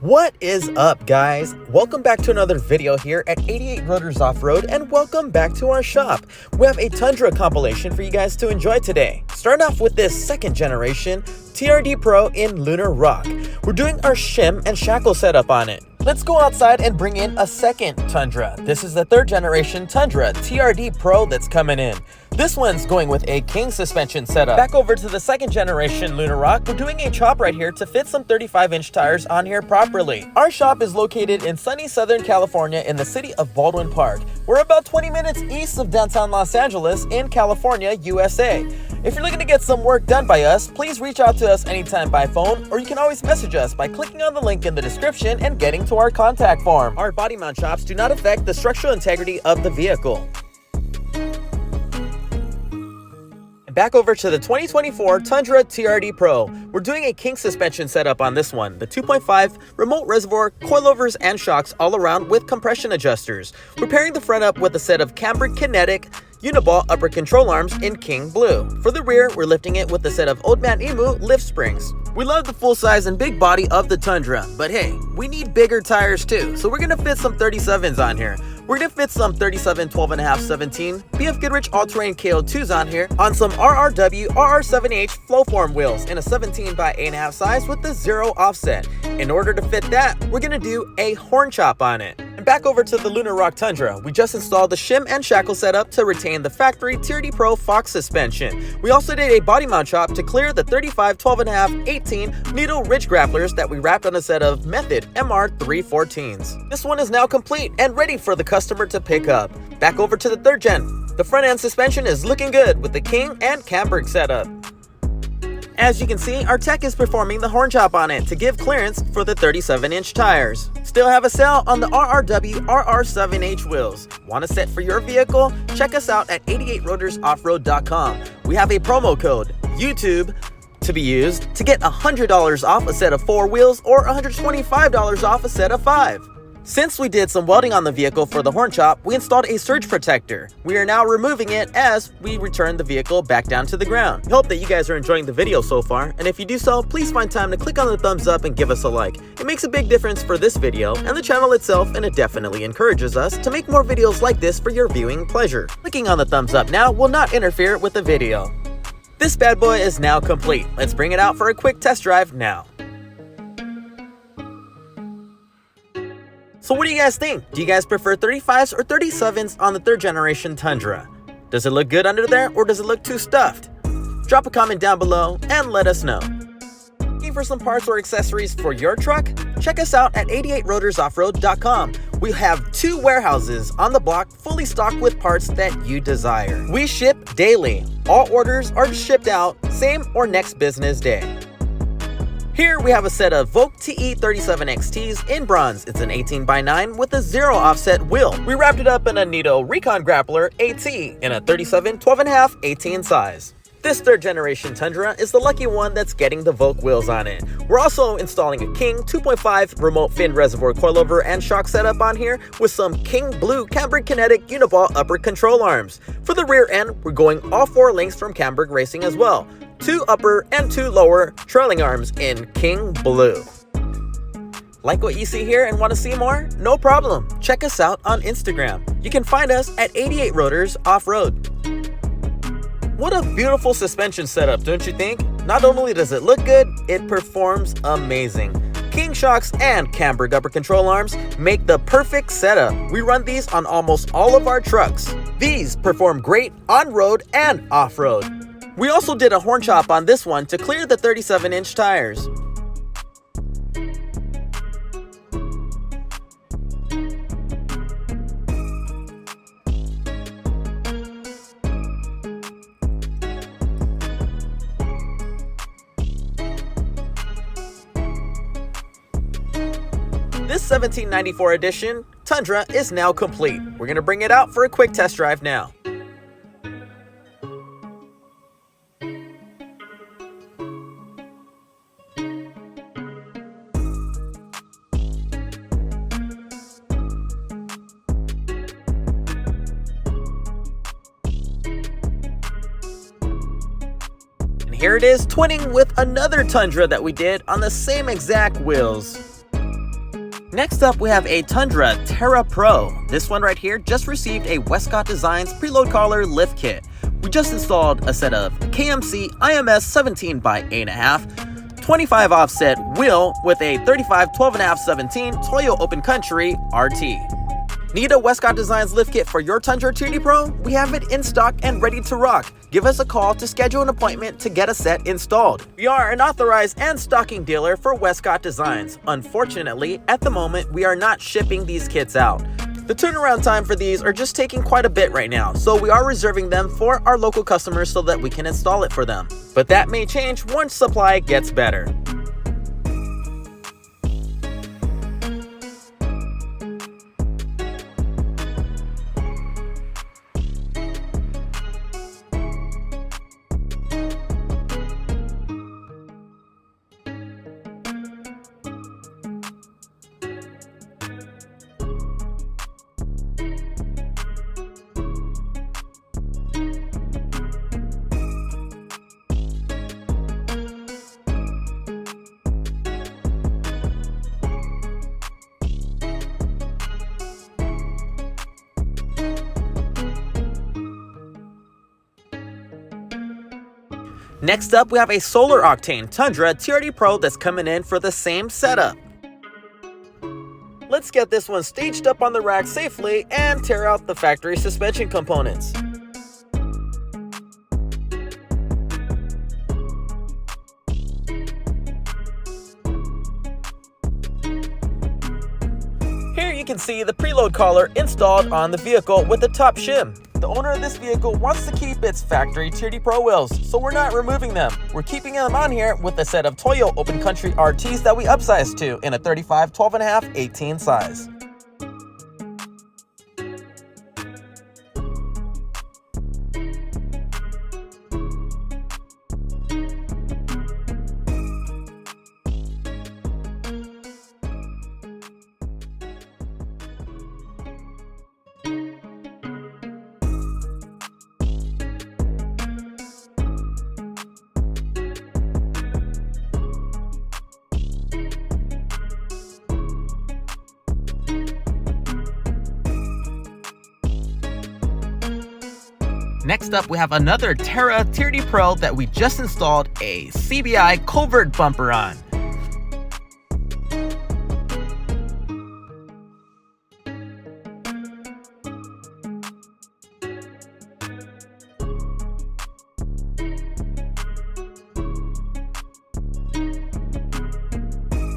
What is up, guys? Welcome back to another video here at 88 Rotors Off-Road, and welcome back to our shop. We have a Tundra compilation for you guys to enjoy today. Starting off with this second generation TRD Pro in Lunar Rock. We're doing our SHIM and SHACKLE setup on it. Let's go outside and bring in a second Tundra. This is the third generation Tundra TRD Pro that's coming in. This one's going with a king suspension setup. Back over to the second generation Lunar Rock, we're doing a chop right here to fit some 35-inch tires on here properly. Our shop is located in sunny Southern California in the city of Baldwin Park. We're about 20 minutes east of downtown Los Angeles in California, USA. If you're looking to get some work done by us, please reach out to us anytime by phone, or you can always message us by clicking on the link in the description and getting to our contact form. Our body mount chops do not affect the structural integrity of the vehicle. Back over to the 2024 Tundra TRD Pro. We're doing a king suspension setup on this one. The 2.5 remote reservoir, coilovers, and shocks all around with compression adjusters. We're pairing the front up with a set of cambered kinetic uniball upper control arms in King Blue. For the rear, we're lifting it with a set of Old Man Emu lift springs. We love the full size and big body of the Tundra, but hey, we need bigger tires too, so we're gonna fit some 37s on here. We're gonna fit some 37, 12.5, 17 BF Goodrich all-terrain KO2s on here on some RRW RR7H flowform wheels in a 17 by 8.5 size with the 0 offset. In order to fit that, we're gonna do a horn chop on it. And back over to the Lunar Rock Tundra, we just installed the SHIM and SHACKLE setup to retain the factory TRD Pro Fox suspension. We also did a body mount chop to clear the 35, 12.5, 18 needle ridge grapplers that we wrapped on a set of Method MR314s. This one is now complete and ready for the customer to pick up. Back over to the third gen. The front end suspension is looking good with the king and cambered setup. As you can see, our tech is performing the horn chop on it to give clearance for the 37-inch tires. Still have a sale on the RRW RR7H wheels. Want a set for your vehicle? Check us out at 88rotorsoffroad.com. We have a promo code, YouTube, to be used to get $100 off a set of 4 wheels or $125 off a set of 5. Since we did some welding on the vehicle for the horn chop, we installed a surge protector. We are now removing it as we return the vehicle back down to the ground. We hope that you guys are enjoying the video so far, and if you do so, please find time to click on the thumbs up and give us a like. It makes a big difference for this video and the channel itself, and it definitely encourages us to make more videos like this for your viewing pleasure. Clicking on the thumbs up now will not interfere with the video. This bad boy is now complete. Let's bring it out for a quick test drive now. So what do you guys think? Do you guys prefer 35s or 37s on the third generation Tundra? Does it look good under there, or does it look too stuffed? Drop a comment down below and let us know. Looking for some parts or accessories for your truck? Check us out at 88rotorsoffroad.com. We have 2 warehouses on the block fully stocked with parts that you desire. We ship daily. All orders are shipped out same or next business day. Here we have a set of Volk TE37XTs in bronze. It's an 18 by 9 with a 0 offset wheel. We wrapped it up in a Nito Recon Grappler AT in a 37, 12.5, 18 size. This third generation Tundra is the lucky one that's getting the Volk wheels on it. We're also installing a King 2.5 remote fin reservoir coilover and shock setup on here with some King Blue cambered kinetic uniball upper control arms. For the rear end, we're going all 4 lengths from Camberg Racing as well. 2 upper and 2 lower trailing arms in King Blue. Like what you see here and want to see more? No problem. Check us out on Instagram. You can find us at 88 Rotors Off-Road. What a beautiful suspension setup, don't you think? Not only does it look good, it performs amazing. King shocks and cambered upper control arms make the perfect setup. We run these on almost all of our trucks. These perform great on-road and off-road. We also did a horn chop on this one to clear the 37-inch tires. This 1794 edition Tundra is now complete. We're going to bring it out for a quick test drive now. And here it is twinning with another Tundra that we did on the same exact wheels. Next up, we have a Tundra Terra Pro. This one right here just received a Westcott Designs preload collar lift kit. We just installed a set of KMC IMS 17 by 8.5, 25 offset wheel with a 35 12.5 17 Toyota Open Country RT. Need a Westcott Designs lift kit for your Tundra TRD Pro? We have it in stock and ready to rock. Give us a call to schedule an appointment to get a set installed. We are an authorized and stocking dealer for Westcott Designs. Unfortunately, at the moment, we are not shipping these kits out. The turnaround time for these are just taking quite a bit right now, so we are reserving them for our local customers so that we can install it for them. But that may change once supply gets better. Next up, we have a Solar Octane Tundra TRD Pro that's coming in for the same setup. Let's get this one staged up on the rack safely and tear out the factory suspension components. Here you can see the preload collar installed on the vehicle with the top shim. The owner of this vehicle wants to keep its factory TRD Pro wheels, so we're not removing them. We're keeping them on here with a set of Toyota Open Country RTs that we upsized to in a 35 12.5 18 size. Next up, we have another Terra TRD Pro that we just installed a CBI covert bumper on.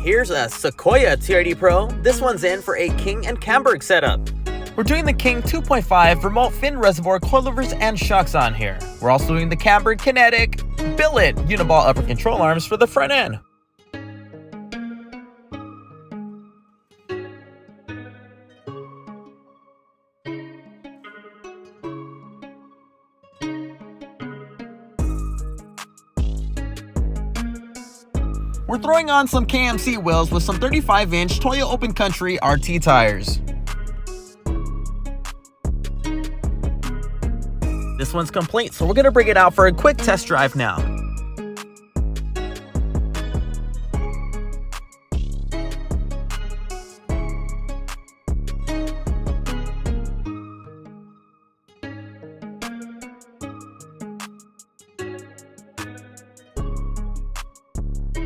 Here's a Sequoia TRD Pro. This one's in for a King and Camberg setup. We're doing the King 2.5 remote fin reservoir coilovers and shocks on here. We're also doing the Camberg kinetic billet uniball upper control arms for the front end. We're throwing on some KMC wheels with some 35-inch Toyota Open Country RT tires. This one's complete, so we're going to bring it out for a quick test drive now.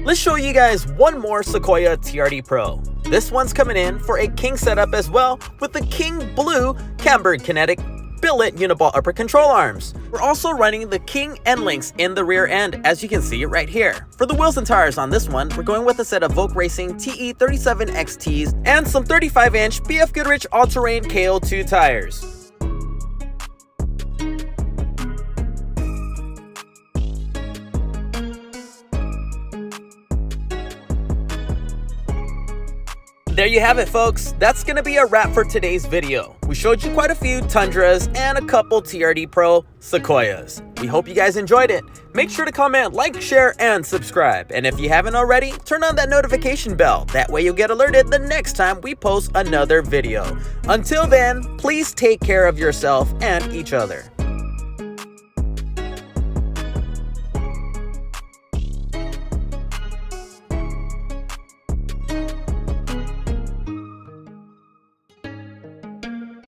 Let's show you guys one more Sequoia TRD Pro. This one's coming in for a King setup as well with the King Blue Camberg Kinetic billet uniball upper control arms. We're also running the King end links in the rear end, as you can see right here. For the wheels and tires on this one, we're going with a set of Volk Racing TE37XTs and some 35-inch BF Goodrich all-terrain KO2 tires. There you have it, folks. That's going to be a wrap for today's video. We showed you quite a few Tundras and a couple TRD Pro Sequoias. We hope you guys enjoyed it. Make sure to comment, like, share, and subscribe. And if you haven't already, turn on that notification bell. That way you'll get alerted the next time we post another video. Until then, please take care of yourself and each other.